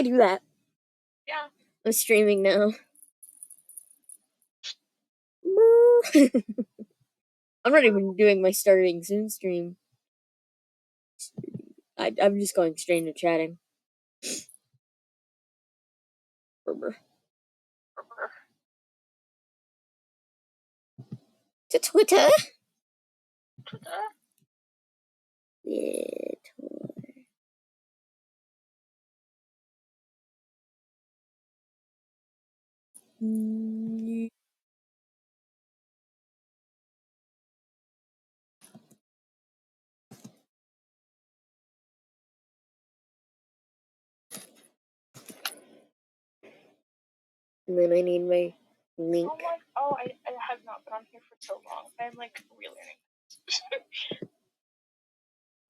I do that. Yeah. I'm streaming now. I'm not even doing my starting soon stream. I'm just going straight into chatting. To Twitter? Twitter? Yeah, Twitter. And then I need my link. I have not been on here for so long. I'm like relearning.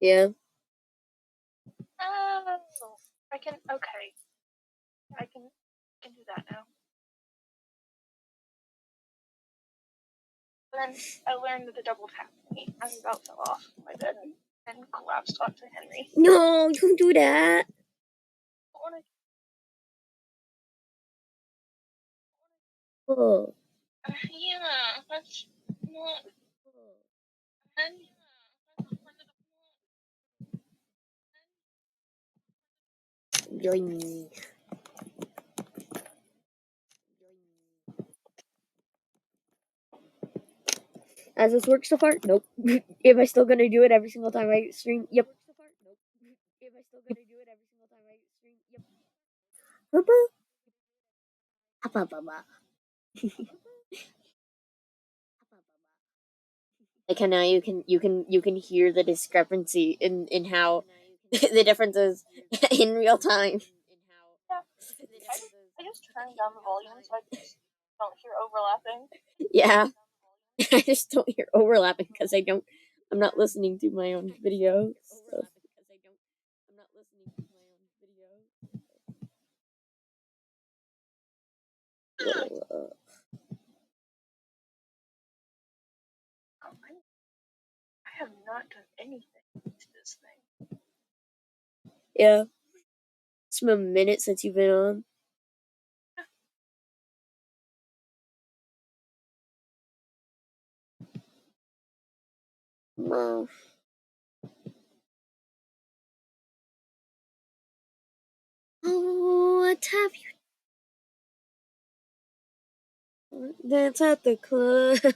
Yeah. Oh, I can do that now. Then I learned that the double tap me. I about fell off my bed and collapsed onto Henry. No, don't do that. Oh. Yeah, that's not. Join me. As this works so far? Nope. Am I still gonna do it every single time I stream? Yep. Am I still gonna do it every single time I stream? Yep. Like how now you can hear the discrepancy in how the differences in real time. Yeah. I just turned down the volume so I just don't hear overlapping. Yeah. I just don't hear overlapping because I'm not listening to my own videos. So. I have not done anything to this thing. Yeah. It's been a minute since you've been on. Wow. Oh, what have you? That's at the club. I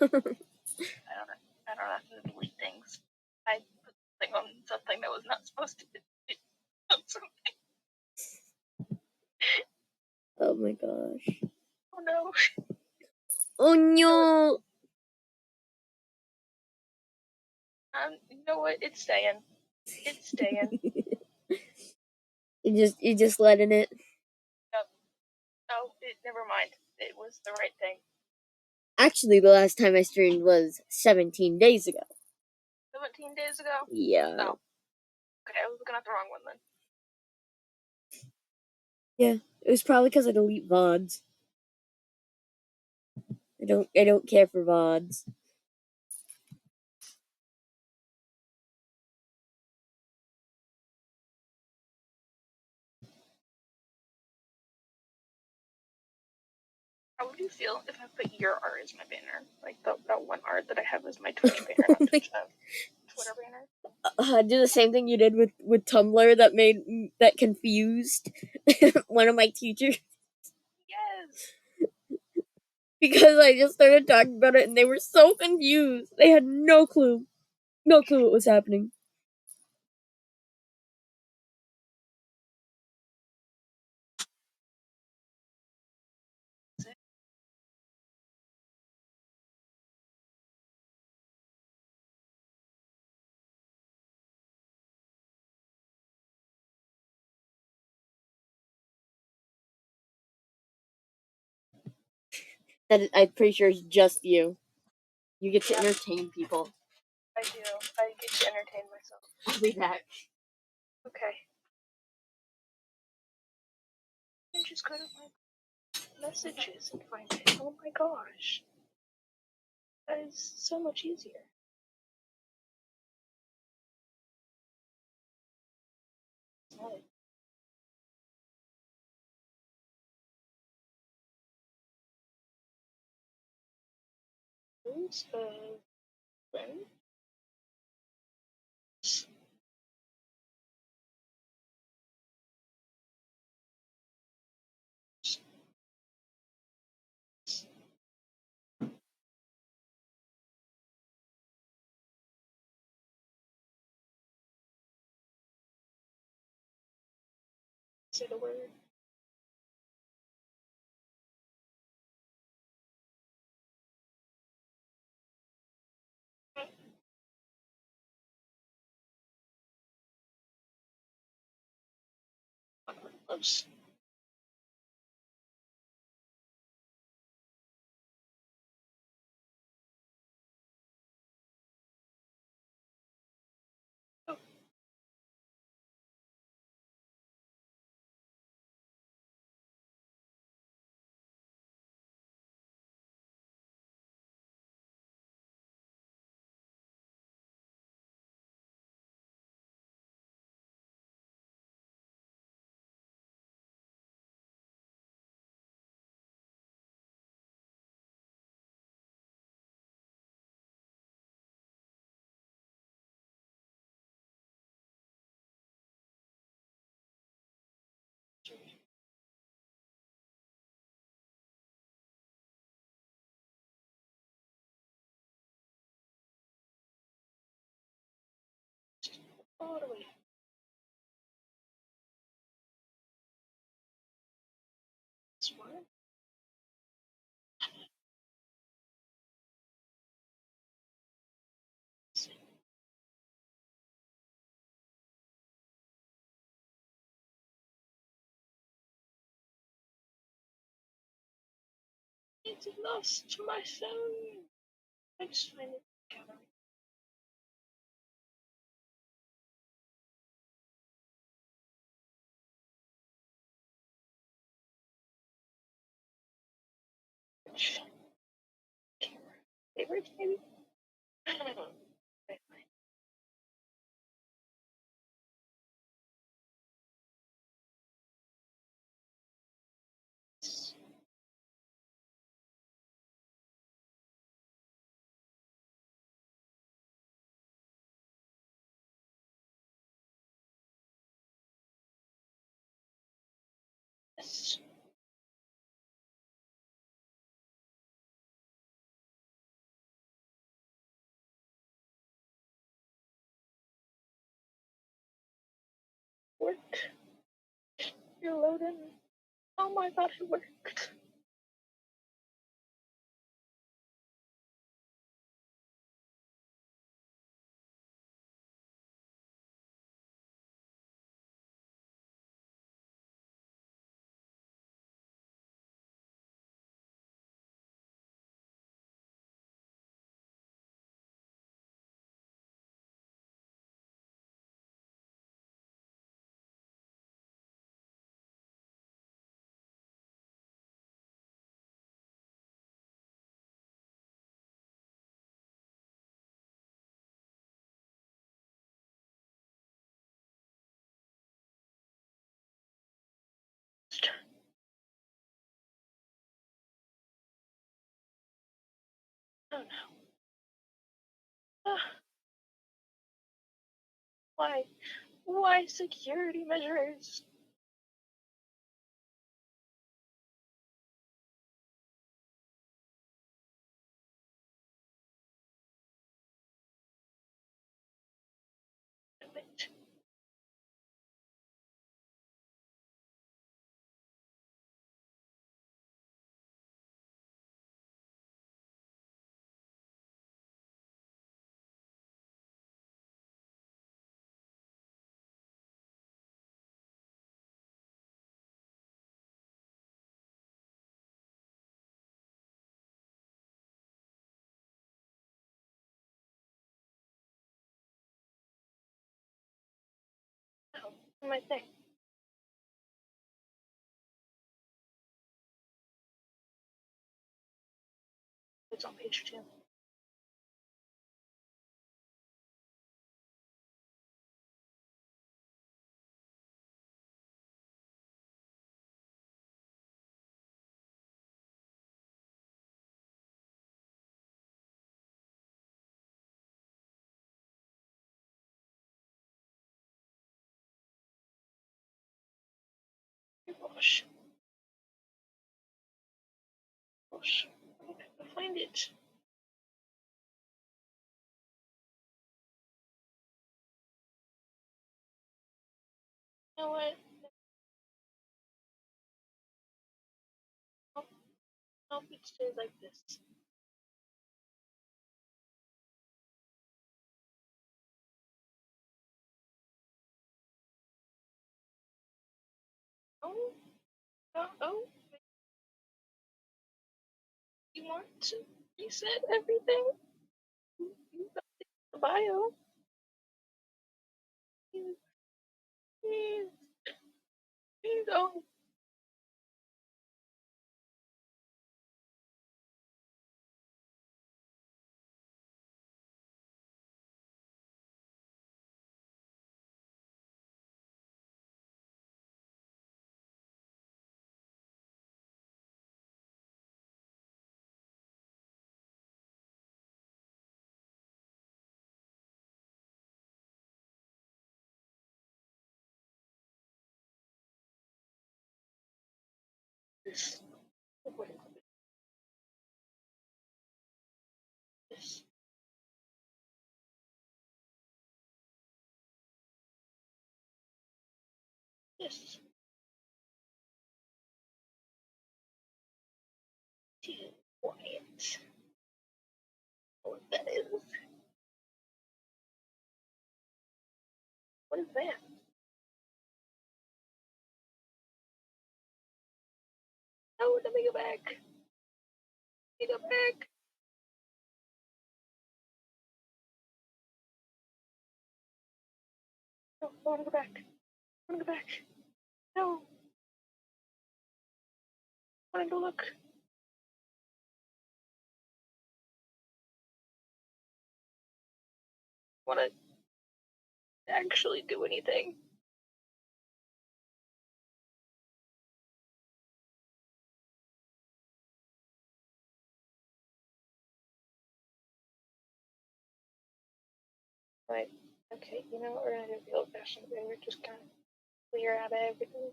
don't have to delete things. I put something on something that was not supposed to be on something. Oh my gosh. Oh no. Oh no. You know what? It's staying. It's staying. You just letting it. Oh, never mind. It was the right thing. Actually, the last time I streamed was 17 days ago. 17 days ago? Yeah. Oh. Okay, I was looking at the wrong one then. Yeah, it was probably because I delete Vods. I don't care for Vods. How would you feel if I put your art as my banner? Like that one art that I have as my Twitch banner, not Twitch, Twitter banner? Do the same thing you did with Tumbler that confused one of my teachers. Yes. Because I just started talking about it and they were so confused. They had no clue. No clue what was happening. I'm pretty sure it's just you. You get to entertain people. I do. I get to entertain myself. I'll be back. Okay. I can just go to my messages and find it. Oh my gosh. That is so much easier. sounds of wind. Say the word. Close. Oh. All the way. This one. It's lost my phone. I just find it gallery. Favorites, maybe? Yes. Work. You're loading. Oh my god, it worked. Oh no. Why? Why security measures? Wait. Oh, my thing. It's on page 2. Gosh. Gosh. I'm gonna find it. You know what? I'll be stay like this. Oh, oh. You want to reset everything? You got the bio. Please, please, oh. This. This. This. Too quiet. What that is? What is that? Oh, let me go back. Let me go back. No, I want to go back. I want to go back. No. I want to go look. I want to actually do anything. Right. Okay, you know what? We're gonna do the old fashioned way. We're just gonna clear out everything.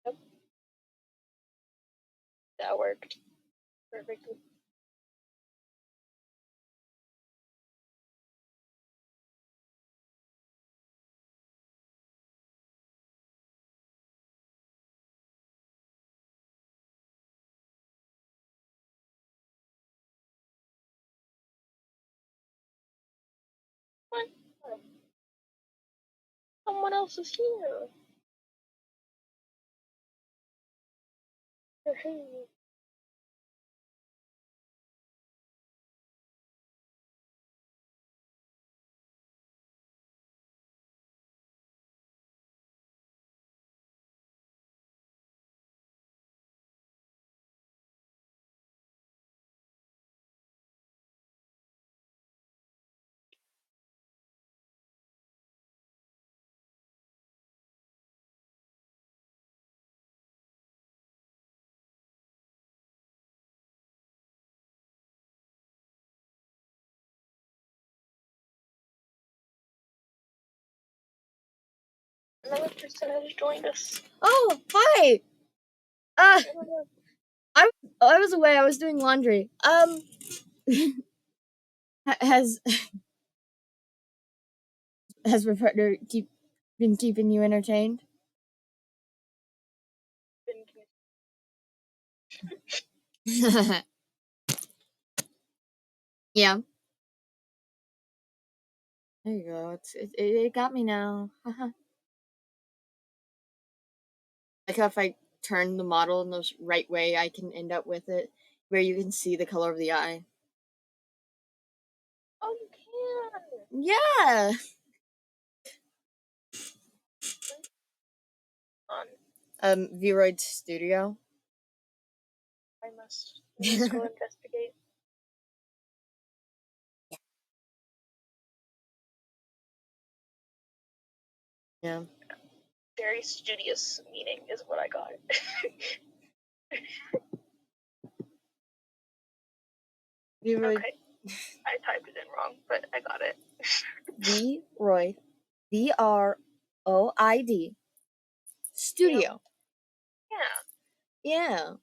Yep. That worked perfectly. What? Someone else is here. Hey. Another person has joined us. Oh, hi. I was away. I was doing laundry. Has Reporter been keeping you entertained? Yeah. There you go. It got me now. Like how if I turn the model in the right way, I can end up with it where you can see the color of the eye. Oh, you can. Yeah. On. Vroid Studio. I must go investigate. Yeah. Very studious meaning is what I got. Vroid. Okay. I typed it in wrong, but I got it. Vroid. VROID Studio. Yeah.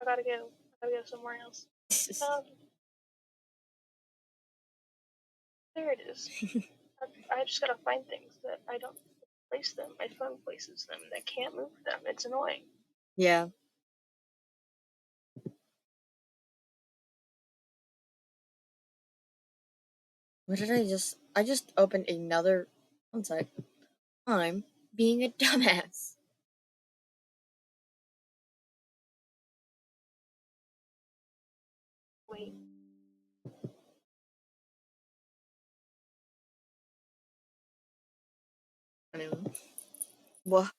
I gotta go somewhere else. There it is. I just gotta find things that I don't place them. My phone places them. And I can't move them. It's annoying. Yeah. What did I just opened another. One sec. I'm being a dumbass. Wait. Anyway. Well,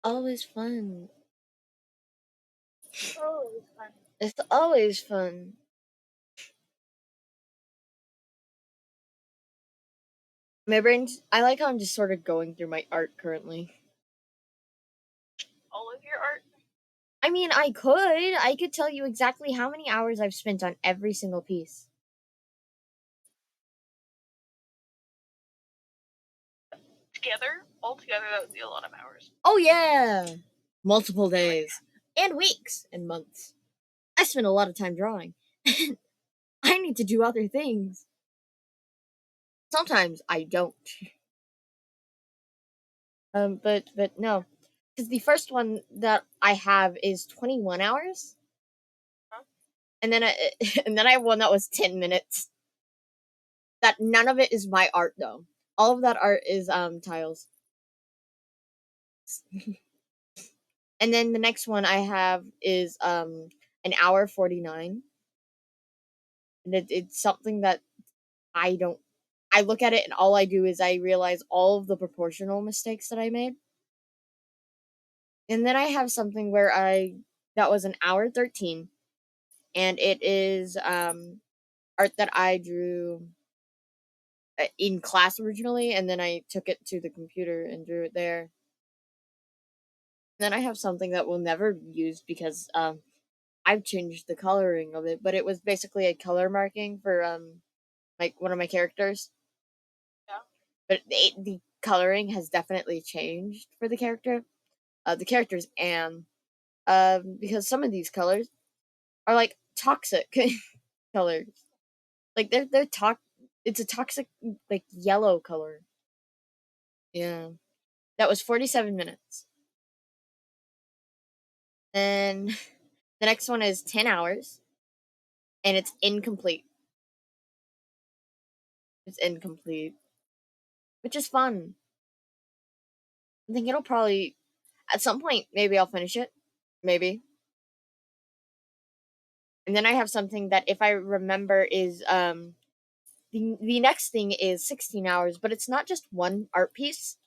always fun. Oh, it was fun. It's always fun. My brain's. I like how I'm just sort of going through my art currently. All of your art? I mean, I could tell you exactly how many hours I've spent on every single piece. All together, that would be a lot of hours. Oh yeah, multiple days and weeks and months. I spend a lot of time drawing. I need to do other things. Sometimes I don't. But no, because the first one that I have is 21 hours, Huh? and then I and then I have one that was 10 minutes. That none of it is my art though. All of that art is tiles. And then the next one I have is an hour 49, and it's something that I don't. I look at it and all I do is I realize all of the proportional mistakes that I made. And then I have something where I that was an hour 13, and it is art that I drew in class originally, and then I took it to the computer and drew it there. Then I have something that we'll never use because I've changed the coloring of it, but it was basically a color marking for like one of my characters. Yeah. But the coloring has definitely changed for the character. The character's Anne. Because some of these colors are like toxic colors. Like they're it's a toxic like yellow color. Yeah. That was 47 minutes. Then the next one is 10 hours and it's incomplete. It's incomplete, which is fun. I think it'll probably at some point maybe I'll finish it. Maybe. And then I have something that if I remember is the next thing is 16 hours, but it's not just one art piece.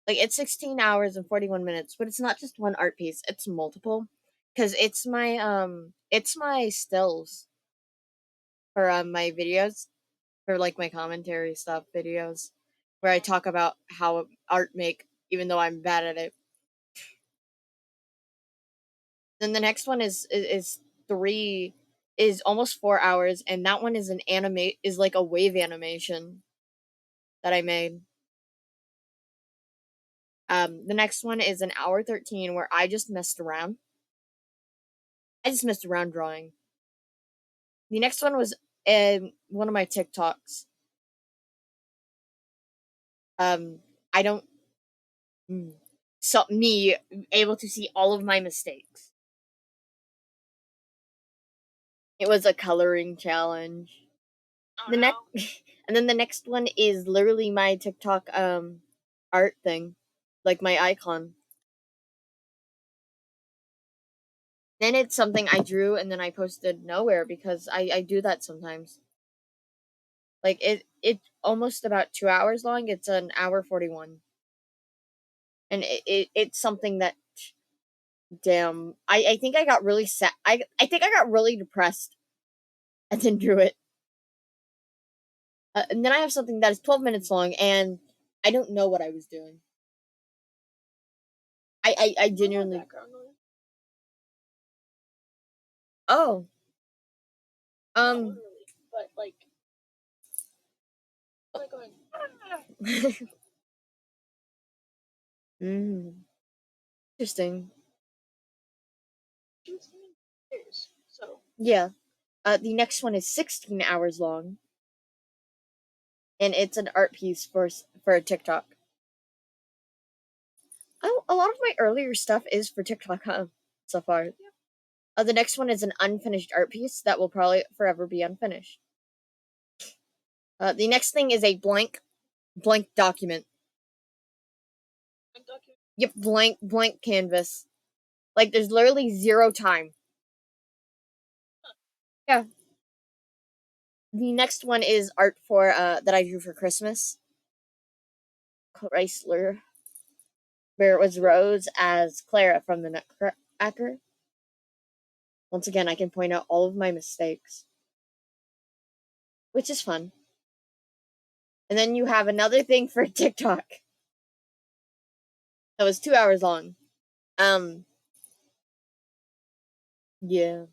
Like it's 16 hours and 41 minutes, but it's not just one art piece, it's multiple. Cause it's my stills for my videos, for like my commentary stuff videos, where I talk about how art make even though I'm bad at it. Then the next one is three is almost 4 hours, and that one is an animate is like a wave animation that I made. The next one is an hour 13 where I just messed around. I just messed around drawing. The next one was one of my TikToks. I don't. So me able to see all of my mistakes. It was a coloring challenge. Oh The no. next, and then the next one is literally my TikTok art thing, like my icon. Then it's something I drew and then I posted nowhere because I do that sometimes. Like it's almost about 2 hours long. It's an hour 41, and it's something that damn I think I got really sad. I think I got really depressed and then drew it. And then I have something that is 12 minutes long, and I don't know what I was doing. I genuinely Oh. Not literally, but like going. Interesting. She was singing years, so Yeah. The next one is 16 hours long, and it's an art piece for a TikTok. Oh, a lot of my earlier stuff is for TikTok, huh? So far. yeah. The next one is an unfinished art piece that will probably forever be unfinished. The next thing is a blank document. Yep, blank canvas. Like there's literally zero time. Yeah. The next one is art for that I drew for Christmas. Chrysler, where it was Rose as Clara from the Nutcracker. Once again, I can point out all of my mistakes, which is fun. And then you have another thing for TikTok that was 2 hours long. Yeah.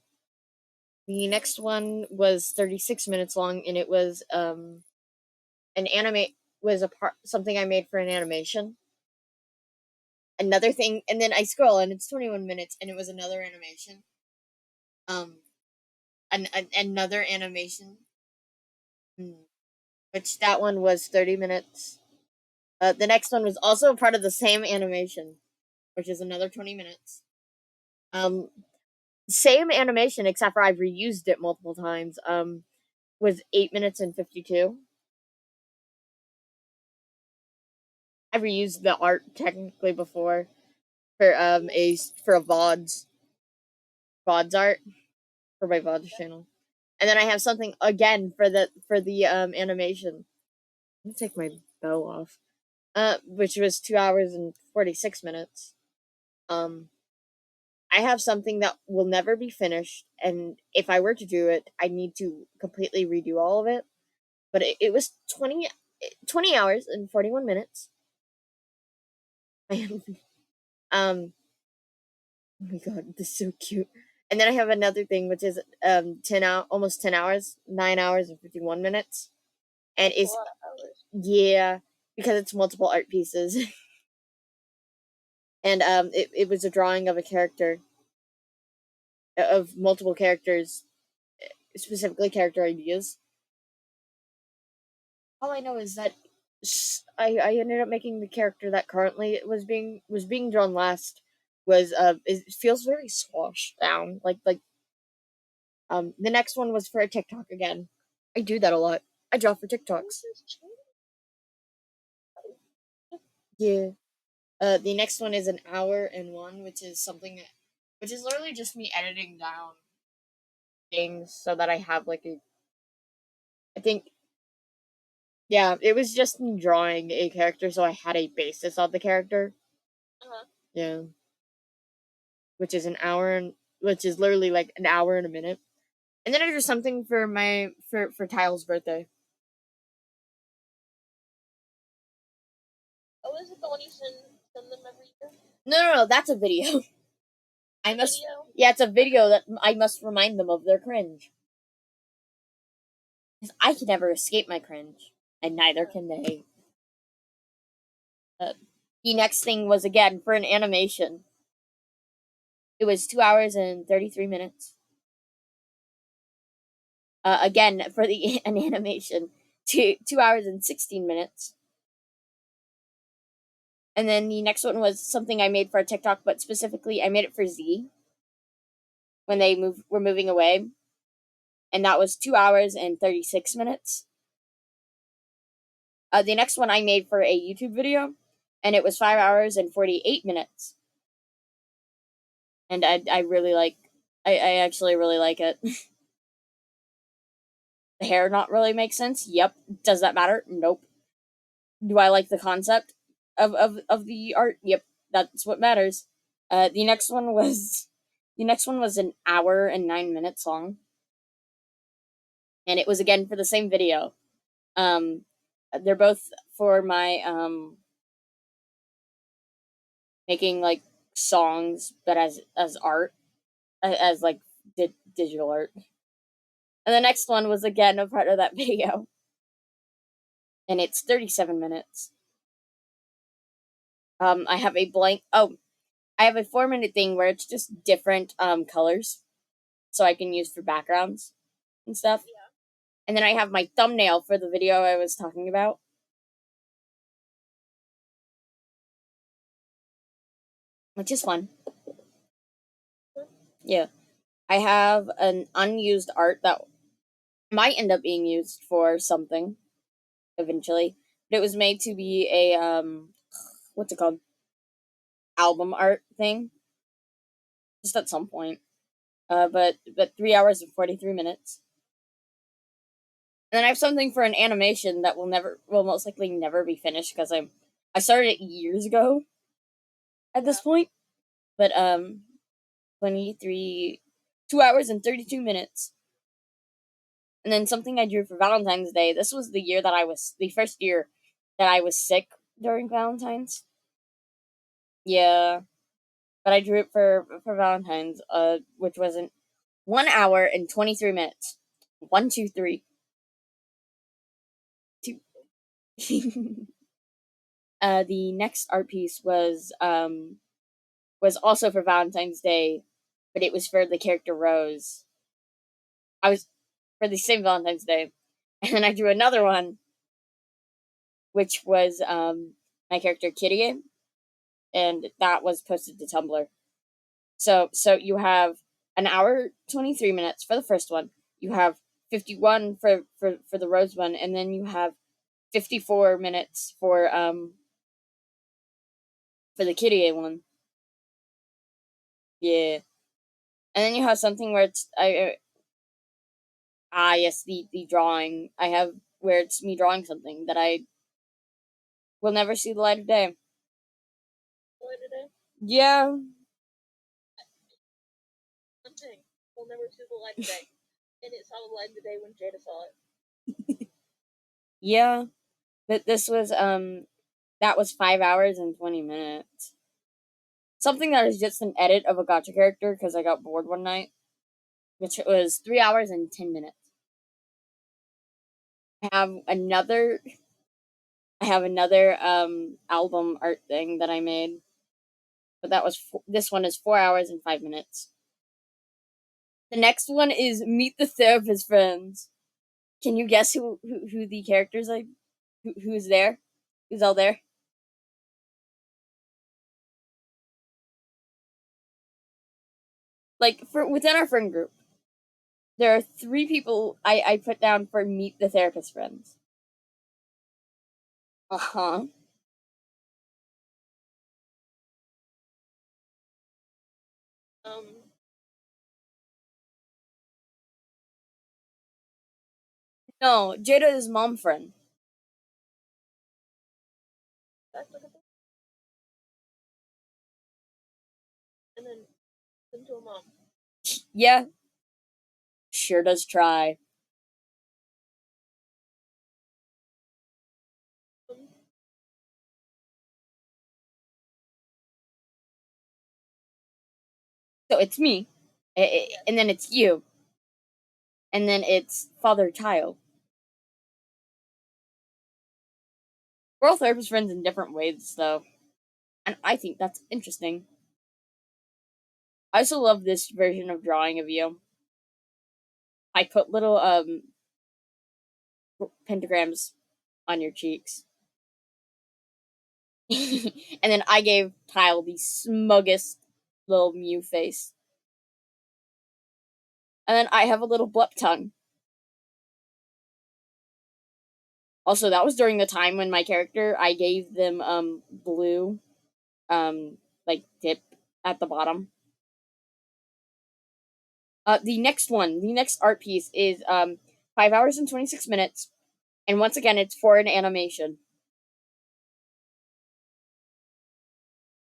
The next one was 36 minutes long, and it was an anime was a part something I made for an animation. Another thing, and then I scroll, and it's 21 minutes, and it was another animation. Um, another animation, which that one was 30 minutes. The next one was also part of the same animation, which is another 20 minutes. Um, Same animation, except for I've reused it multiple times. Was 8 minutes and 52. I reused the art technically before for a Vods art for my Vods channel, and then I have something again for the animation. Let me take my bow off. Which was 2 hours and 46 minutes. Um, I have something that will never be finished, and if I were to do it, I need to completely redo all of it. But it was 20 hours and 41 minutes. um, oh my god, this is so cute. And then I have another thing, which is almost 10 hours, 9 hours and 51 minutes, and is yeah, because it's multiple art pieces, and it was a drawing of a character, of multiple characters, specifically character ideas. All I know is that I ended up making the character that currently was being drawn last was it feels very squashed down, like the next one was for a TikTok again. I do that a lot. I draw for TikToks. Yeah. The next one is an hour and one, which is literally just me editing down things so that I have like a. I think yeah, it was just me drawing a character, so I had a basis of the character. Uh-huh. Yeah, which is literally like an hour and a minute. And then I drew something for for Tyle's birthday. Oh, is it the one you send them every year? No, that's a video. Yeah, it's a video that I must remind them of their cringe. Because I can never escape my cringe, and neither can they. The next thing was again for an animation. It was 2 hours and 33 minutes. Again for an animation, 2 hours and 16 minutes. And then the next one was something I made for a TikTok, but specifically I made it for Z when they were moving away, and that was 2 hours and 36 minutes. The next one I made for a YouTube video, and it was 5 hours and 48 minutes. And I really like, I actually really like it. The hair not really makes sense. Yep. Does that matter? Nope. Do I like the concept of the art? Yep. That's what matters. The next one was an hour and 9 minutes long, and it was again for the same video. Um, they're both for my making like songs, but as art, as like digital art. And the next one was again a part of that video, and it's 37 minutes. I have a blank. Oh, I have a 4 minute thing where it's just different colors, so I can use for backgrounds and stuff. Yeah. And then I have my thumbnail for the video I was talking about, which is fun. Yeah, I have an unused art that might end up being used for something eventually, but it was made to be a what's it called, album art thing, just at some point. But 3 hours and 43 minutes. And then I have something for an animation that will most likely never be finished because I started it years ago at this point. But 23 2 hours and 32 minutes. And then something I drew for Valentine's Day. This was the first year that I was sick during Valentine's. Yeah. But I drew it for Valentine's, which was in 1 hour and 23 minutes. 1, 2, 3. Two. The next art piece was also for Valentine's Day, but it was for the character Rose. I was for the same Valentine's Day, and then I drew another one, which was my character Kitty, and that was posted to Tumblr. So you have 1 hour 23 minutes for the first one. You have 51 for the Rose one, and then you have 54 minutes for the Kitty one. Yeah, and then you have something where it's yes, the drawing I have where it's me drawing something that I will never see the light of day. Yeah. One thing, we'll never see the light of day. And it saw the light of the day when Jada saw it. Yeah. But this was that was 5 hours and 20 minutes. Something that is just an edit of a gotcha character because I got bored one night, which was 3 hours and 10 minutes. I have another I have another album art thing that I made, but this one is 4 hours and 5 minutes. The next one is Meet the Therapist Friends. Can you guess who the characters are? Who's there? Who's all there? Like for within our friend group, there are 3 people I put down for Meet the Therapist Friends. Uh-huh. Um, No, Jada is mom friend. that's like and then send to a mom. Yeah, sure does try. Um, So it's me, and then it's you, and then it's father child. We're all therapist friends in different ways, though, and I think that's interesting. I also love this version of drawing of you. I put little pentagrams on your cheeks. And then I gave Kyle the smuggest little Mew face. And then I have a little blup tongue. Also, that was during the time when my character, I gave them blue like dip at the bottom. The next art piece is 5 hours and 26 minutes, and once again, it's for an animation.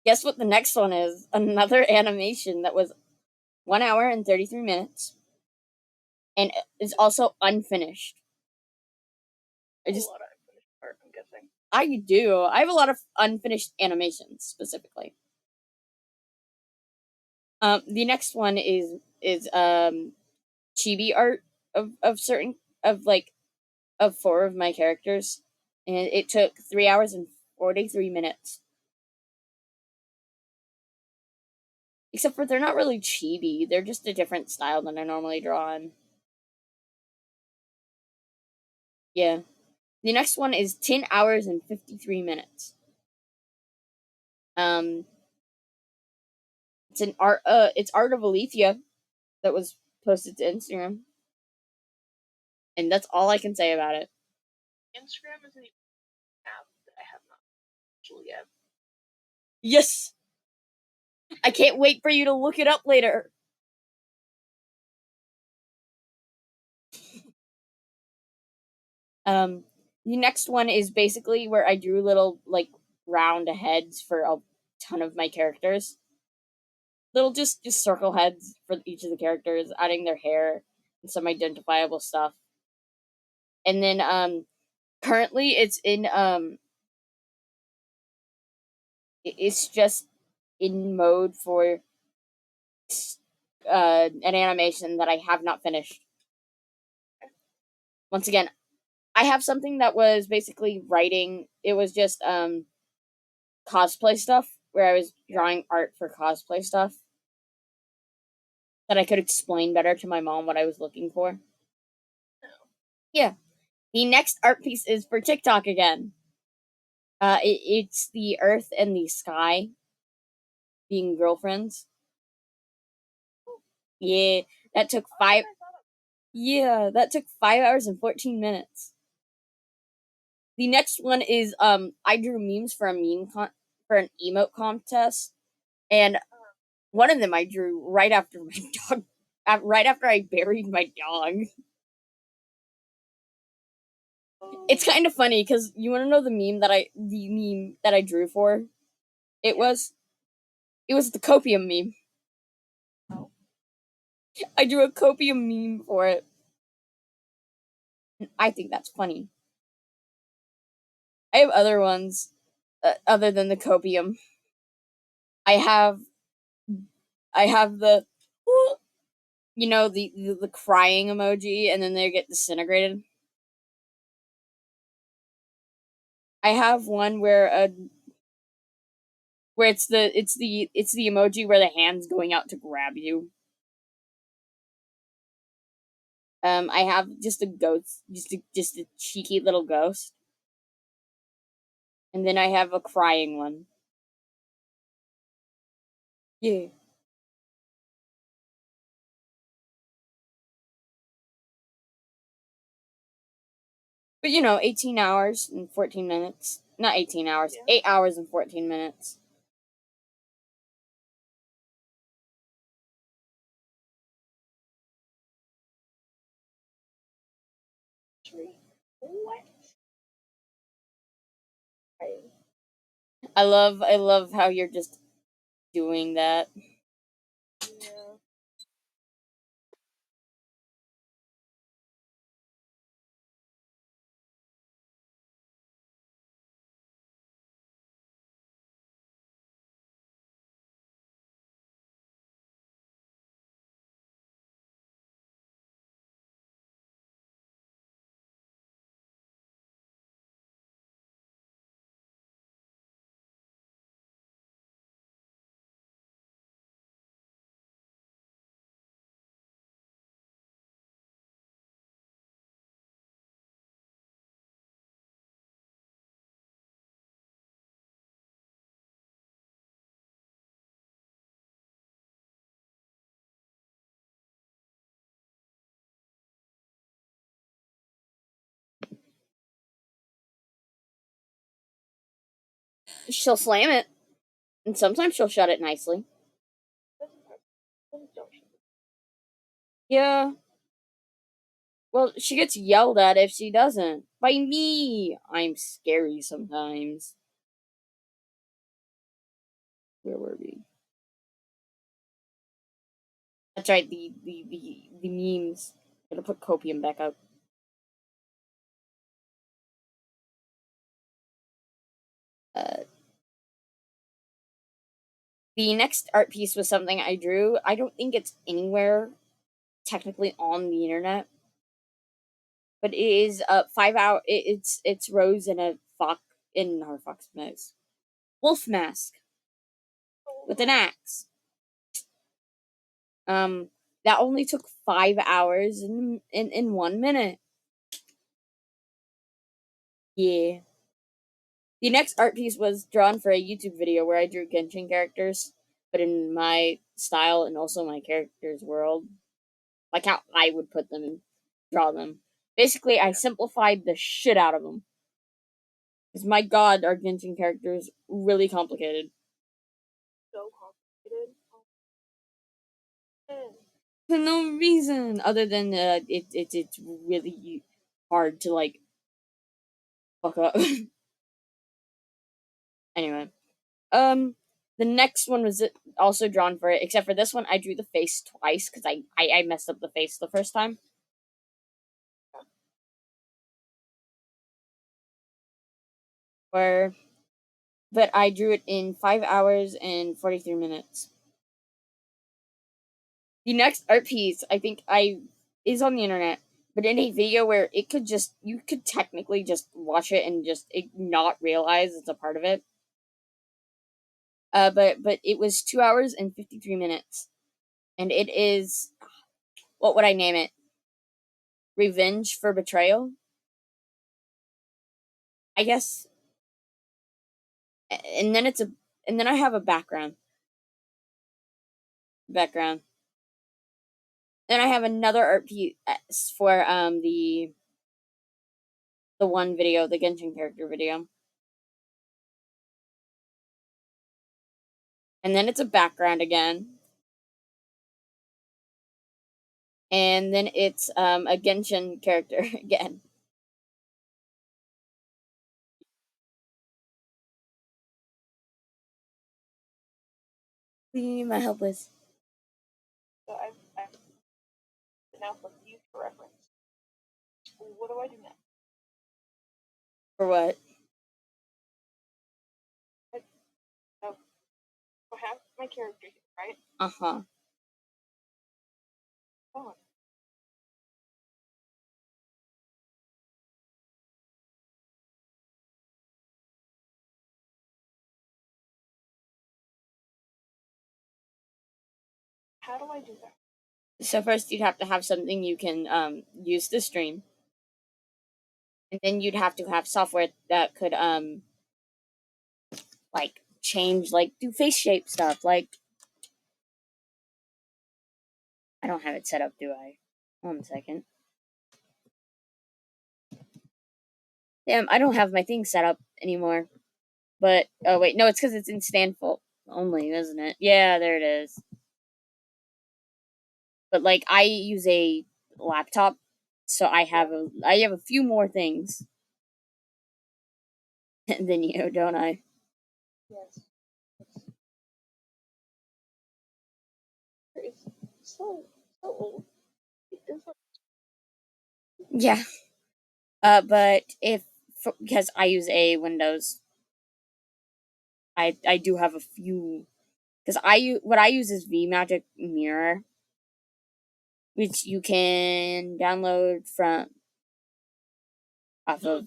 Guess what the next one is? Another animation that was 1 hour and 33 minutes, and is also unfinished. I a just lot of unfinished art, I'm guessing. I do. I have a lot of unfinished animations specifically. The next one is chibi art of certain of 4 of my characters, and it took 3 hours and 43 minutes. Except for they're not really chibi; they're just a different style than I normally draw in. Yeah. The next one is 10 hours and 53 minutes. Um, it's art of Alethea that was posted to Instagram, and that's all I can say about it. Instagram is an app that I have not actually yet. Yes, I can't wait for you to look it up later. The next one is basically where I drew little like round heads for a ton of my characters. Little just circle heads for each of the characters, adding their hair and some identifiable stuff. And then currently it's just in mode for an animation that I have not finished. Once again, I have something that was basically writing. It was just cosplay stuff where I was drawing art for cosplay stuff that I could explain better to my mom what I was looking for. Yeah. The next art piece is for TikTok again. It's the Earth and the sky being girlfriends. Yeah, that took five. Yeah, that took 5 hours and 14 minutes. The next one is I drew memes for for an emote contest, and one of them I drew right after my dog, right after I buried my dog. It's kind of funny because you want to know the meme that I drew for? It was it was the copium meme. I drew a copium meme for it. I think that's funny. I have other ones other than the copium. I have I have the the crying emoji and then they get disintegrated. I have one where it's the emoji where the hand's going out to grab you. I have just a ghost, just a cheeky little ghost, and then I have a crying one. Yeah, but 18 hours and 14 minutes. Not 18 hours, Yeah. 8 hours and 14 minutes. What? I love how you're just doing that. Yeah. She'll slam it, and sometimes she'll shut it nicely. Yeah. Well, she gets yelled at if she doesn't. By me! I'm scary sometimes. Where were we? That's right, the memes. Gotta put copium back up. Uh, The next art piece was something I drew. I don't think it's anywhere technically on the internet, but it is 5 hour. It's Rose in a fox in her fox mask, wolf mask with an axe. Um, that only took 5 hours in 1 minute. Yeah. The next art piece was drawn for a YouTube video where I drew Genshin characters, but in my style and also my character's world, like how I would put them and draw them. Basically, I simplified the shit out of them. Because my god, our Genshin characters really complicated. So complicated. Oh, For no reason other than it's really hard to like fuck up. Anyway, the next one was also drawn for it, except for this one, I drew the face twice because I messed up the face the first time. Where, but I drew it in 5 hours and 43 minutes. The next art piece, I think is on the internet, but in a video where it could just you could technically just watch it and just not realize it's a part of it. But it was 2 hours and 53 minutes, and it is what would I name it? Revenge for betrayal, I guess. And then and then I have a background. Then I have another art piece for the one video, the Genshin character video. And then it's a background again. And then it's a Genshin character again. What do you need my help with? so I've now for future reference. What do I do next? For what? So I have my character here, right? Uh-huh. Oh, how do I do that? So first you'd have to have something you can use to stream. And then you'd have to have software that could like change, like do face shape stuff. Like I don't have it set up, do I? 1 second. Damn, I don't have my thing set up anymore. But oh wait, no, it's because it's in stand full only, isn't it? Yeah, there it is. But like I use a laptop, so I have a few more things than you, don't I? Yes. It's so old. It's like Yeah. But if because I use a Windows, I do have a few because what I use is VMagic Mirror, which you can download from off of.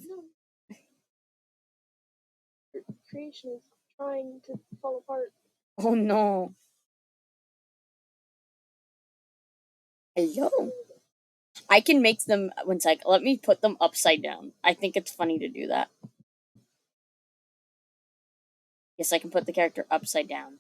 no, creation is trying to fall apart. Oh no! Hello. I can make them. One sec. Let me put them upside down. I think it's funny to do that. Yes, I can put the character upside down.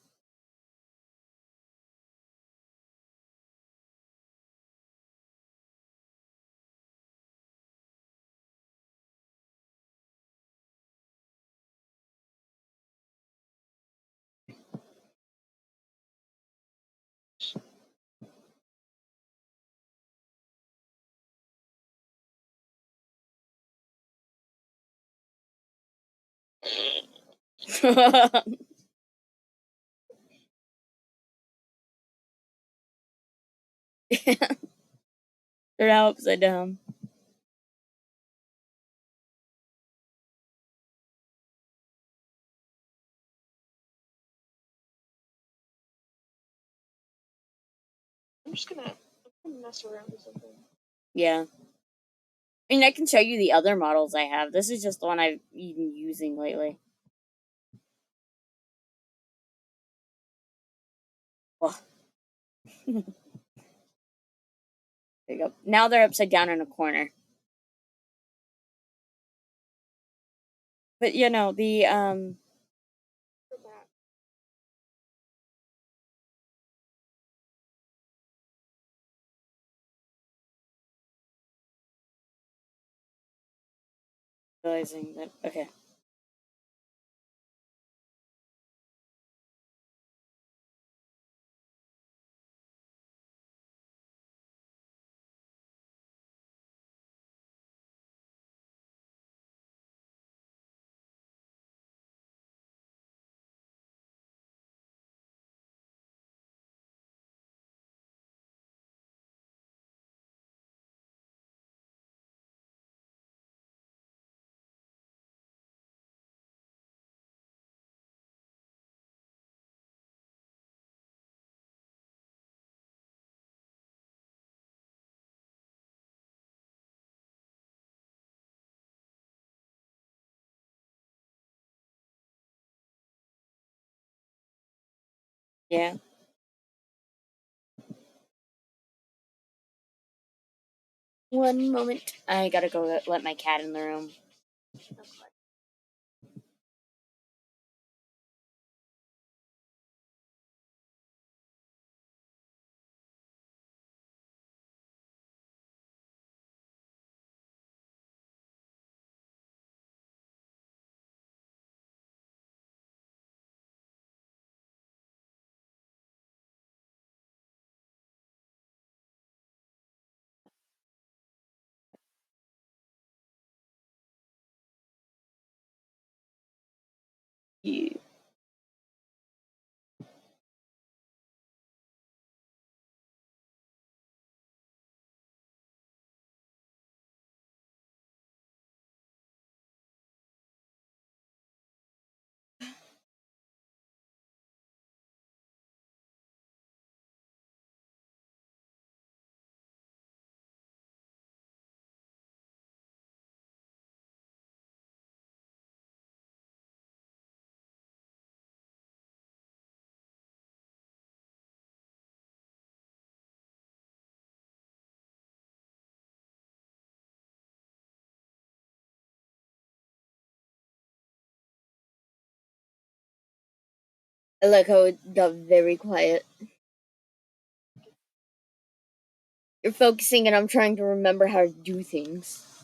They're now upside down. just gonna mess around with something. Yeah. I mean, I can show you the other models I have. This is just the one I've been using lately. Oh. There you go. Now they're upside down in a corner. But you know, the realizing that okay. Yeah. One moment. I gotta go let my cat in the room. Yeah. I like how it got very quiet. You're focusing and I'm trying to remember how to do things.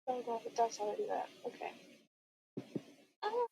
Oh god, it does already that. Okay. Oh.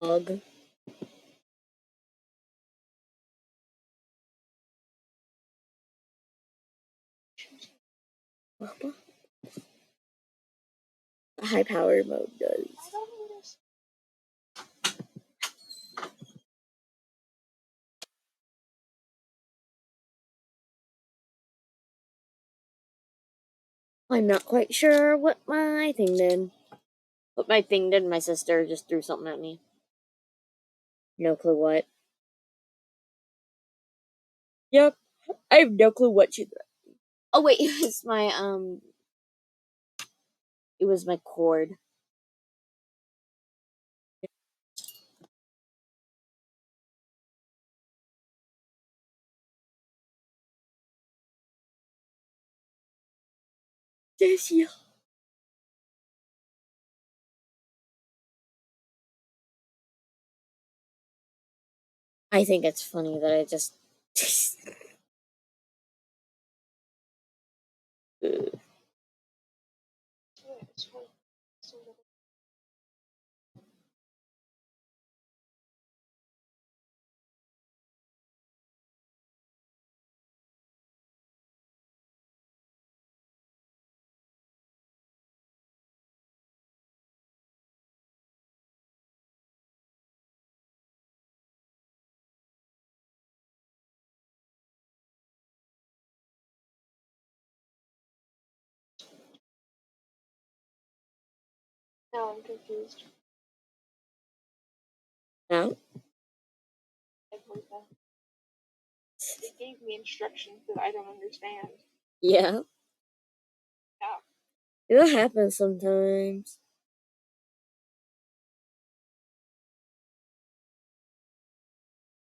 Bug. High power mode does. I don't know this. I'm not quite sure what my thing did. What my thing did, my sister just threw something at me. No clue what. Yep. I have no clue what she threw. Oh wait, it was my cord. This year. I think it's funny that I just Now I'm confused. no. Everything. They gave me instructions that I don't understand. Yeah. Yeah. It happens sometimes.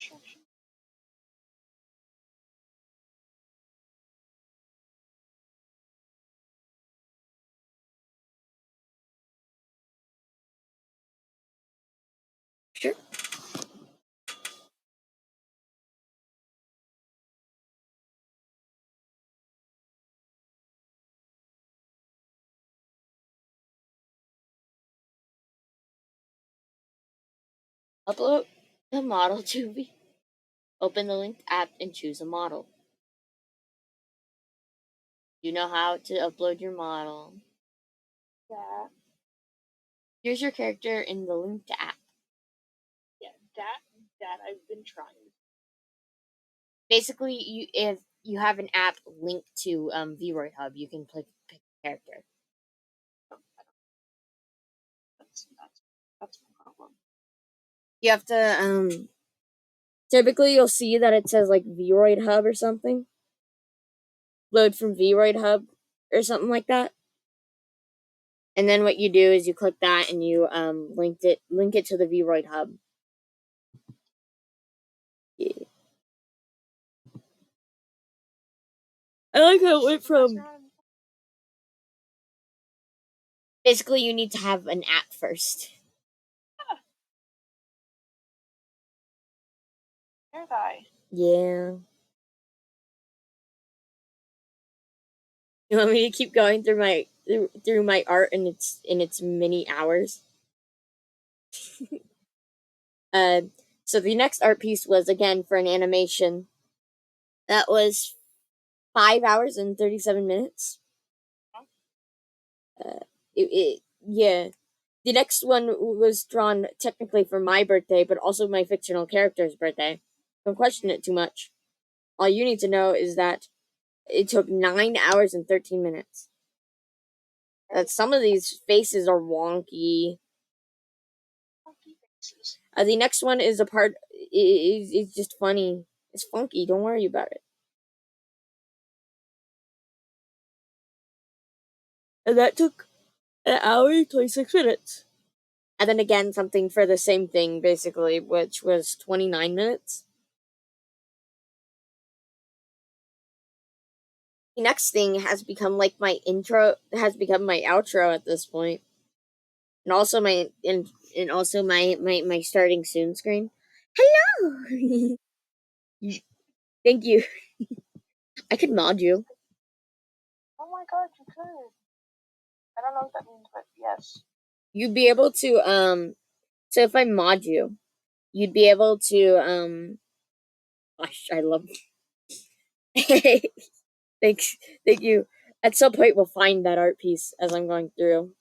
Instructions. Sure. Upload the model to be. Open the linked app and choose a model. You know how to upload your model. Yeah. Here's your character in the linked app. Yeah. That I've been trying. Basically, if you have an app linked to VRoid Hub, you can pick a character. That's my problem. You have to typically you'll see that it says like VRoid Hub or something. Load from VRoid Hub or something like that. And then what you do is you click that and you link it to the VRoid Hub. Yeah. I like how it went from. Basically, you need to have an app first. Here's I. Yeah. You want me to keep going through my art in its many hours? Uh, so the next art piece was again for an animation. That was 5 hours and 37 minutes. Uh, yeah. The next one was drawn technically for my birthday, but also my fictional character's birthday. Don't question it too much. All you need to know is that it took 9 hours and 13 minutes. That some of these faces are wonky. pieces. The next one is a part. It's just funny. It's funky. Don't worry about it. And that took an hour and 26 minutes. And then again, something for the same thing, basically, which was 29 minutes. The next thing has become like my intro, has become my outro at this point, and also and also my starting soon screen. Hello. Thank you. I could mod you. Oh my god, you could. I don't know what that means, but yes. You'd be able to So if I mod you, you'd be able to Gosh, I love. Thanks, thank you. At some point, we'll find that art piece as I'm going through.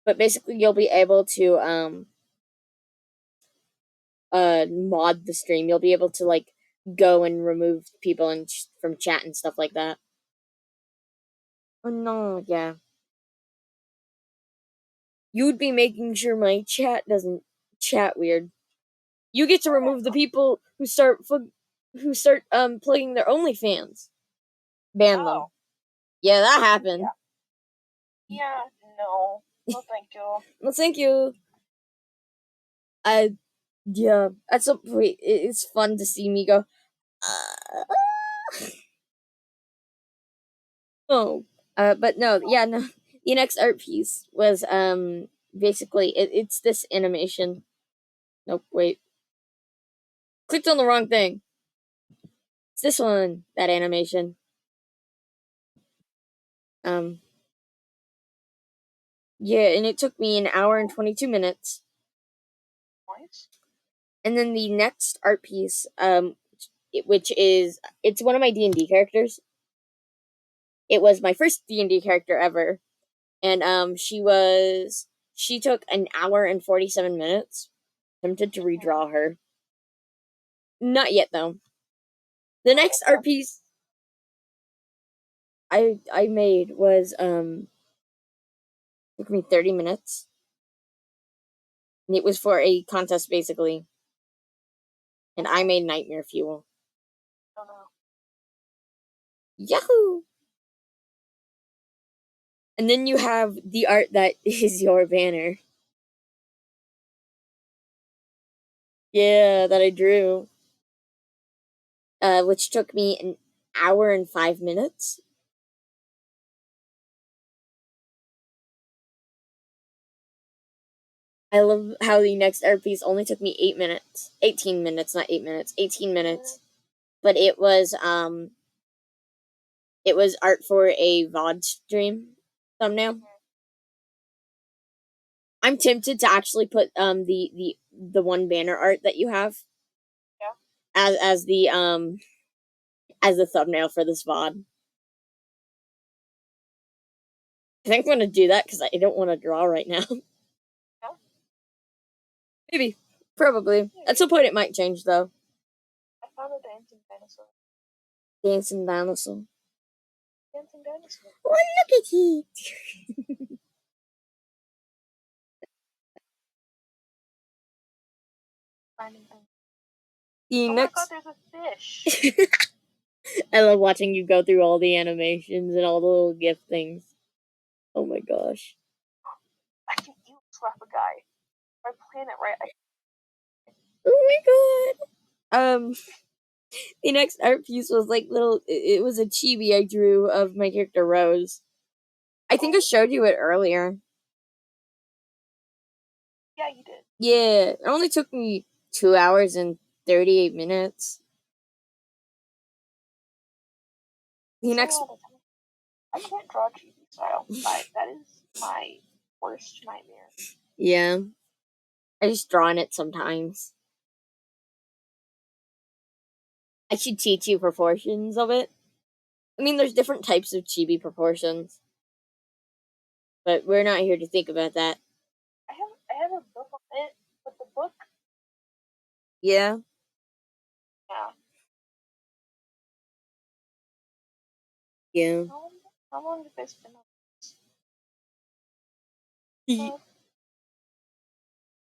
But basically, you'll be able to mod the stream. You'll be able to like go and remove people and from chat and stuff like that. Oh no, yeah. You'd be making sure my chat doesn't chat weird. You get to remove the people who start plugging their OnlyFans. Ban them. Oh. Yeah, that happened. Yeah, no. No, thank you. Well, thank you. Yeah. At some point, it's fun to see me go. Oh, but no, yeah, no. The next art piece was basically it's this animation. Nope, wait, clicked on the wrong thing. It's this one, that animation. Um, yeah, and it took me an hour and 22 minutes. Nice. And then the next art piece, which is it's one of my D&D characters. It was my first D&D character ever, and she took an hour and 47 minutes. Tempted to redraw her. Not yet though. The next art piece I made was took me 30 minutes. And it was for a contest basically. And I made Nightmare Fuel. Oh no. Yahoo! And then you have the art that is your banner. Yeah, that I drew. Which took me an hour and 5 minutes. I love how the next art piece only took me 8 minutes. 18 minutes, not 8 minutes. 18 minutes. But it was art for a VOD stream thumbnail. I'm tempted to actually put the one banner art that you have as as the thumbnail for this VOD. I think I'm gonna do that because I don't want to draw right now. No? Maybe, probably. At some point, it might change though. I found a dancing dinosaur. Dancing dinosaur. Dancing dinosaur. Oh, look at it! Finding things. The Oh next. my god, there's a fish. I love watching you go through all the animations and all the little gift things. Oh my gosh. I can eat slap a guy. If I plan it right, Oh my god. The next art piece was like little. It was a chibi I drew of my character Rose. I think I showed you it earlier. Yeah, you did. Yeah, it only took me 2 hours and 38 minutes. The next, I can't draw chibi style. That is my worst nightmare. yeah, I just draw in it sometimes. I should teach you proportions of it. I mean, there's different types of chibi proportions, but we're not here to think about that. I have a book on it, but the book, Yeah. yeah. Yeah. How long did this been on?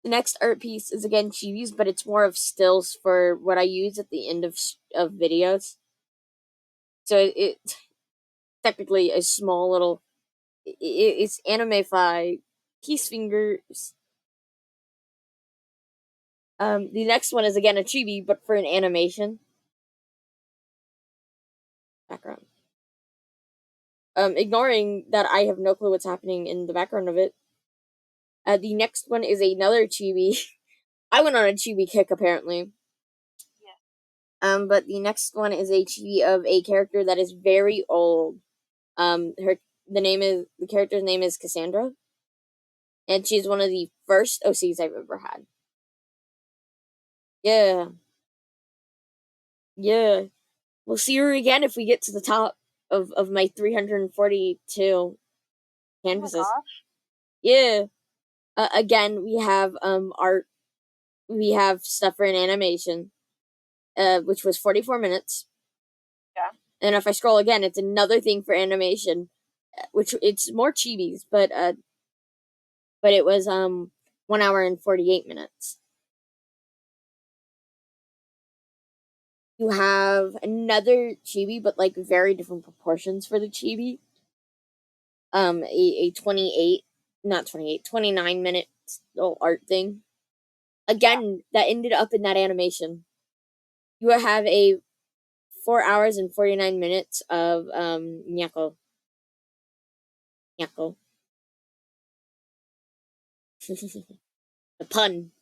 The next art piece is again chibis, but it's more of stills for what I use at the end of videos. So it's technically a small little. It's anime-fi piece fingers. The next one is again a chibi, but for an animation background. Ignoring that I have no clue what's happening in the background of it. The next one is another chibi. I went on a chibi kick apparently. But the next one is a chibi of a character that is very old. The character's name is Cassandra, and she's one of the first OCs I've ever had. Yeah, yeah. We'll see her again if we get to the top of my 342 canvases. Oh Yeah. Again, we have art. We have stuff for an animation, which was 44 minutes. Yeah. And if I scroll again, it's another thing for animation, which it's more chibis, but it was 1 hour and 48 minutes. You have another chibi, but like very different proportions for the chibi. A 28, not 28, 29 minute little art thing. Again, that ended up in that animation. You have a 4 hours and 49 minutes of Nyako. Nyako. The pun.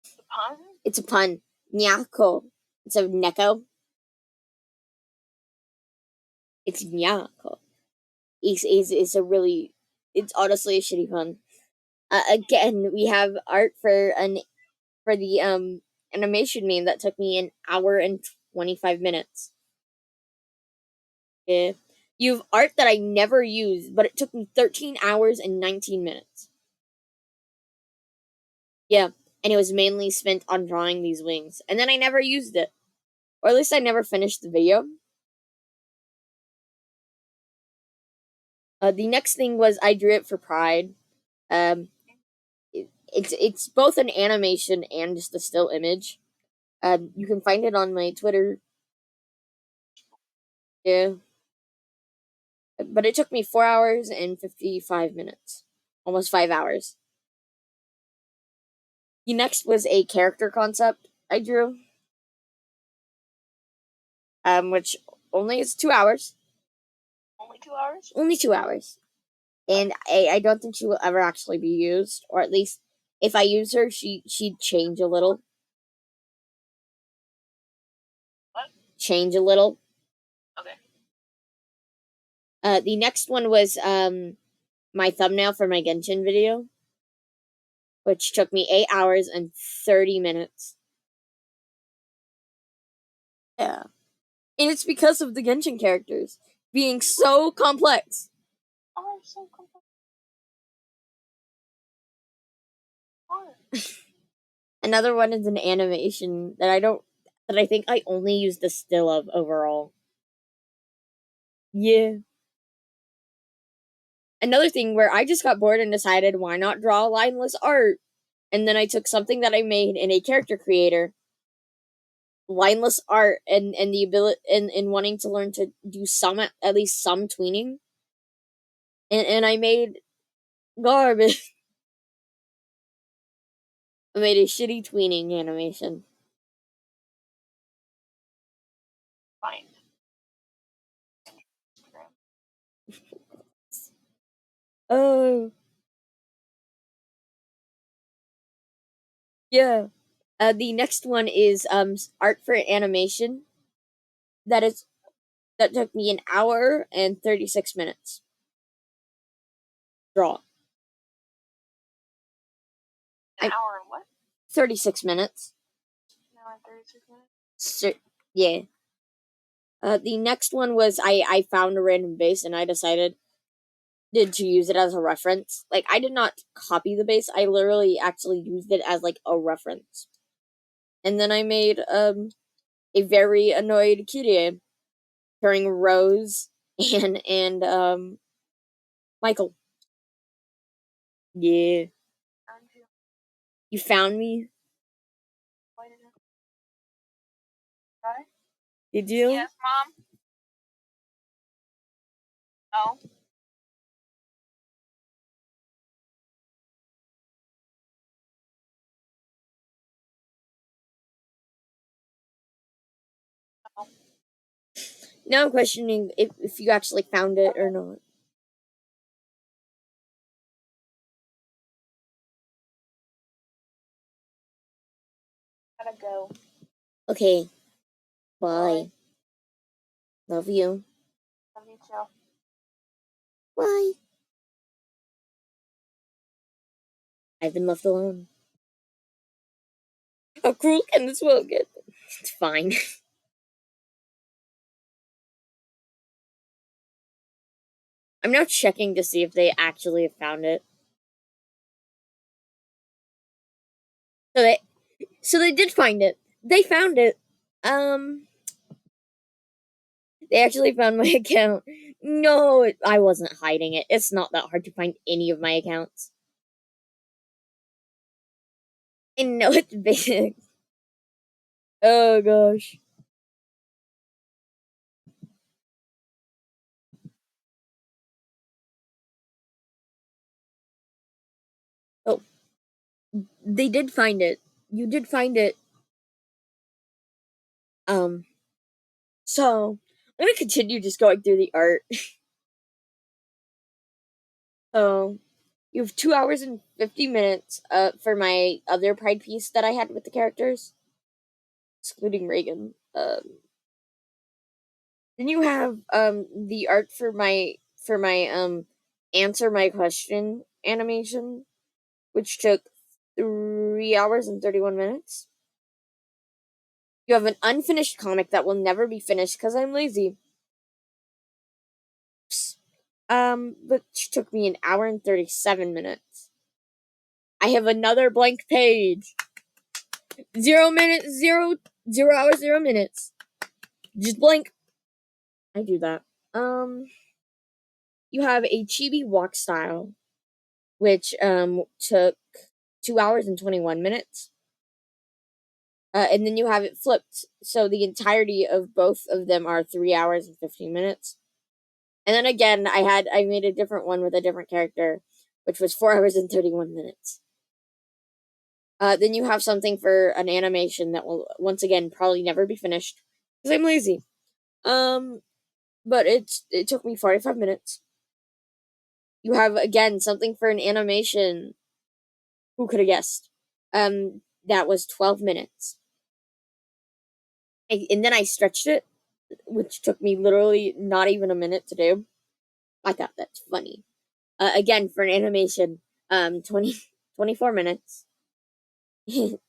The pun? It's a pun. Nyako. It's a Neko. It's Nyako. It's a really, it's honestly a shitty pun. Again, we have art for the animation meme that took me an hour and 25 minutes. Yeah. You have art that I never used, but it took me 13 hours and 19 minutes. Yeah, and it was mainly spent on drawing these wings. And then I never used it. Or at least I never finished the video. The next thing was I drew it for Pride. It's both an animation and just a still image. You can find it on my Twitter. Yeah. But it took me 4 hours and 55 minutes. Almost 5 hours. The next was a character concept I drew. Which only is 2 hours. Only 2 hours? Only 2 hours. And I don't think she will ever actually be used. Or at least, if I use her, she'd change a little. What? Change a little. Okay. The next one was my thumbnail for my Genshin video, which took me 8 hours and 30 minutes. Yeah. And it's because of the Genshin characters being so complex. Oh, I'm so complex. Another one is an animation that I think I only used the still of overall. Yeah. Another thing where I just got bored and decided why not draw lineless art? And then I took something that I made in a character creator, lineless art, and the ability and wanting to learn to do some at least some tweening. And I made garbage. I made a shitty tweening animation. Fine. Oh. Yeah. The next one is art for animation. That took me an hour and 36 minutes. Draw. An hour and what? 36 minutes. An hour and 36 minutes? Yeah. The next one was I found a random base and I decided to use it as a reference. Like, I did not copy the base. I literally actually used it as like a reference. And then I made a very annoyed Kyrie carrying Rose and Michael. Yeah. You found me? Why did it try? Did you? Yes, Mom. Oh. Oh. Now I'm questioning if you actually found it or not. Gotta go. Okay. Bye. Bye. Love you. Love you too. Bye. I've been left alone. How cruel can this world get? It's fine. I'm now checking to see if they actually have found it. So they did find it. They found it. Um they actually found my account. No, I wasn't hiding it. It's not that hard to find any of my accounts. I know it's big. Oh gosh. Oh, they did find it. You did find it. Um, so I'm gonna continue just going through the art. So you have 2 hours and 50 minutes for my other pride piece that I had with the characters, excluding Reagan. Then you have the art for my answer my question animation, which took 3 hours and 31 minutes. You have an unfinished comic that will never be finished because I'm lazy. Which took me an hour and 37 minutes. I have another blank page. 0 minutes, 0 hours, 0 minutes. Just blank. I do that. You have a chibi walk style, which took 2 hours and 21 minutes. And then you have it flipped, so the entirety of both of them are 3 hours and 15 minutes. And then again, I made a different one with a different character, which was 4 hours and 31 minutes. Then you have something for an animation that will once again probably never be finished because I'm lazy. But it took me 45 minutes. You have again something for an animation. Who could have guessed? That was 12 minutes. And then I stretched it, which took me literally not even a minute to do. I thought that's funny. Again, for an animation, 24 minutes. And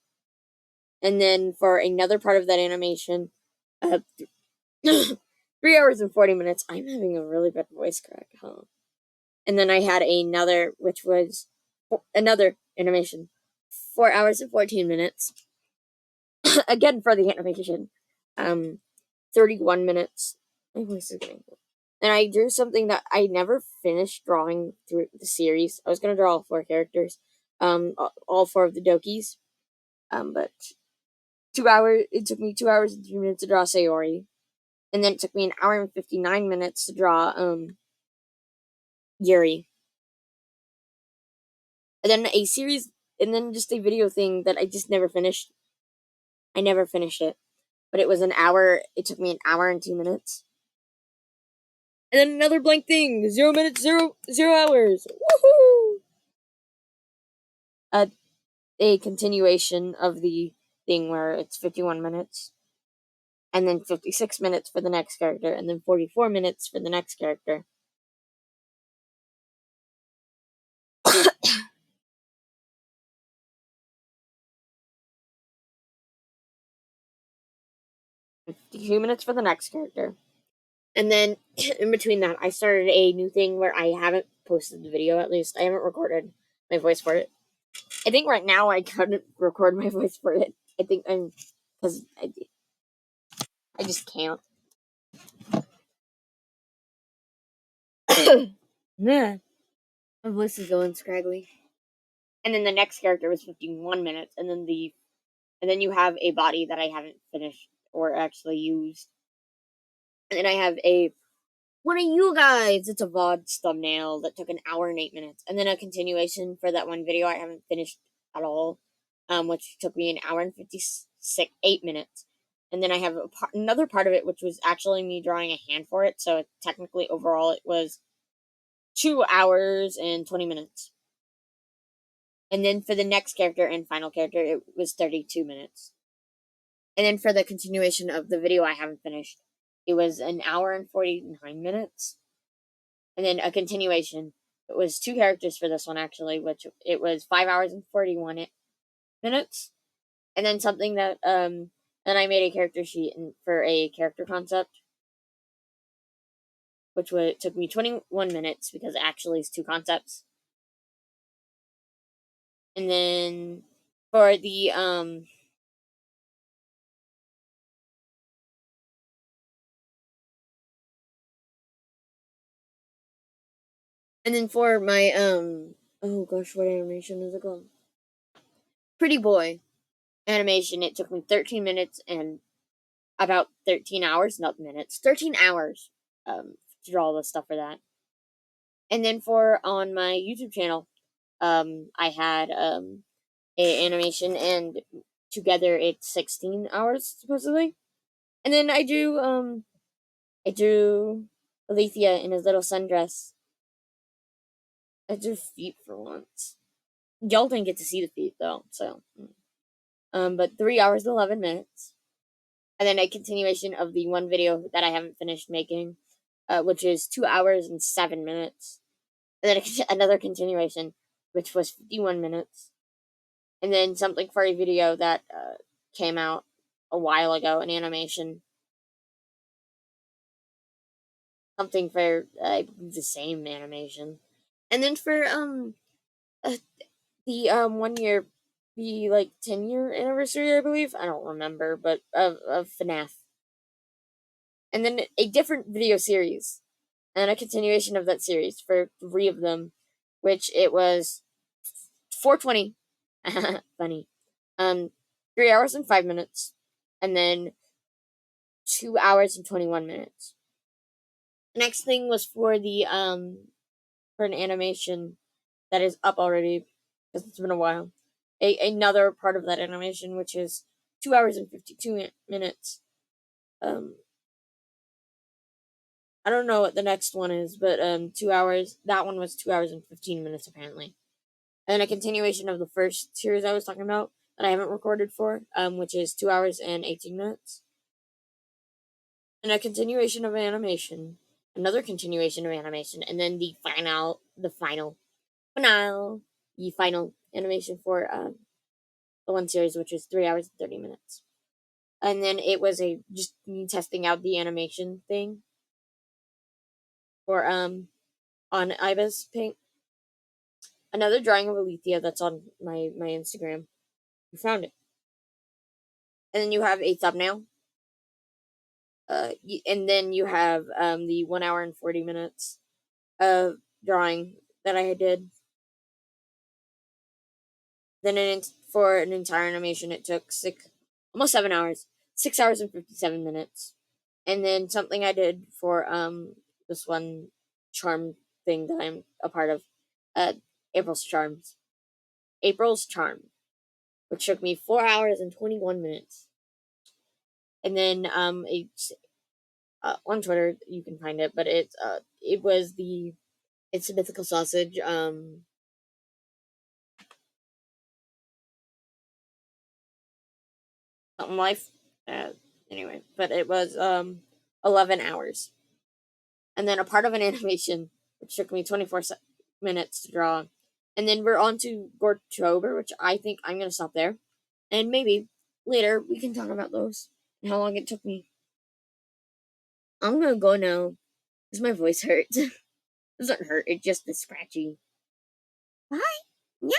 then for another part of that animation, uh, 3 hours and 40 minutes. I'm having a really bad voice crack, huh? And then I had another, which was another animation, 4 hours and 14 minutes. Again, for the animation, 31 minutes. My voice is getting cold. And I drew something that I never finished drawing through the series. I was gonna draw all four characters, all four of the Dokis. But 2 hours. It took me 2 hours and 3 minutes to draw Sayori, and then it took me an hour and 59 minutes to draw Yuri. And then a series, and then just a video thing that I just never finished. I never finished it, but it was an hour. It took me an hour and 2 minutes. And then another blank thing, 0 minutes, 0 hours. Woohoo! Uh, a continuation of the thing where it's 51 minutes, and then 56 minutes for the next character, and then 44 minutes for the next character. Few minutes for the next character. And then in between that, I started a new thing where I haven't posted the video, at least. I haven't recorded my voice for it. I think right now I couldn't record my voice for it. I think I'm. Because I just can't. Nah. My voice is going scraggly. and then the next character was 51 minutes, and then you have a body that I haven't finished or actually used, and then I have a one of you guys. It's a Vods thumbnail that took an hour and 8 minutes, and then a continuation for that one video I haven't finished at all, which took me an hour and 8 minutes. And then I have another part of it, which was actually me drawing a hand for it. So technically, overall, it was 2 hours and 20 minutes. And then for the next character and final character, it was 32 minutes. And then for the continuation of the video I haven't finished, it was an hour and 49 minutes. And then a continuation. It was two characters for this one, actually, which it was 5 hours and 41 minutes. And then something that, then I made a character sheet for a character concept, which took me 21 minutes because it actually is two concepts. And then for the, and then for my, oh gosh, what animation is it called? Pretty Boy animation, it took me 13 minutes and about 13 hours, not minutes, 13 hours, to draw all the stuff for that. And then for on my YouTube channel, I had, a animation, and together it's 16 hours supposedly. And then I drew Alethea in his little sundress. I drew feet for once. Y'all didn't get to see the feet though, so but 3 hours 11 minutes. And then a continuation of the one video that I haven't finished making, which is 2 hours and 7 minutes. And then another continuation, which was 51 minutes. And then something for a video that came out a while ago, an animation. Something for the same animation. And then for the 1 year, the like 10-year anniversary, I believe. I don't remember, but of FNAF. And then a different video series and a continuation of that series for 3 of them, which it was 420. Funny. 3 hours and 5 minutes, and then 2 hours and 21 minutes. The next thing was for the for an animation that is up already because it's been a while. Another part of that animation, which is 2 hours and 52 minutes. I don't know what the next one is, but 2 hours. That one was 2 hours and 15 minutes apparently. And a continuation of the first series I was talking about that I haven't recorded for, which is 2 hours and 18 minutes. And a continuation of animation, another continuation of animation, and then the final animation for the one series, which was 3 hours and 30 minutes. And then it was just me testing out the animation thing for on Iba's Paint. Another drawing of Alethea that's on my Instagram. You found it. And then you have a thumbnail. And then you have the 1 hour and 40 minutes of drawing that I did. Then for an entire animation, it took almost 7 hours, 6 hours and 57 minutes. And then something I did for this one charm thing that I'm a part of, April's Charm, which took me 4 hours and 21 minutes. And then on Twitter you can find it, but it's a mythical sausage, something life. Anyway, but it was 11 hours. And then a part of an animation, which took me 24 minutes to draw. And then we're on to Gortober, which I think I'm going to stop there. And maybe later we can talk about those and how long it took me. I'm going to go now because my voice hurts. It doesn't hurt, it just is scratchy. Bye. Yeah.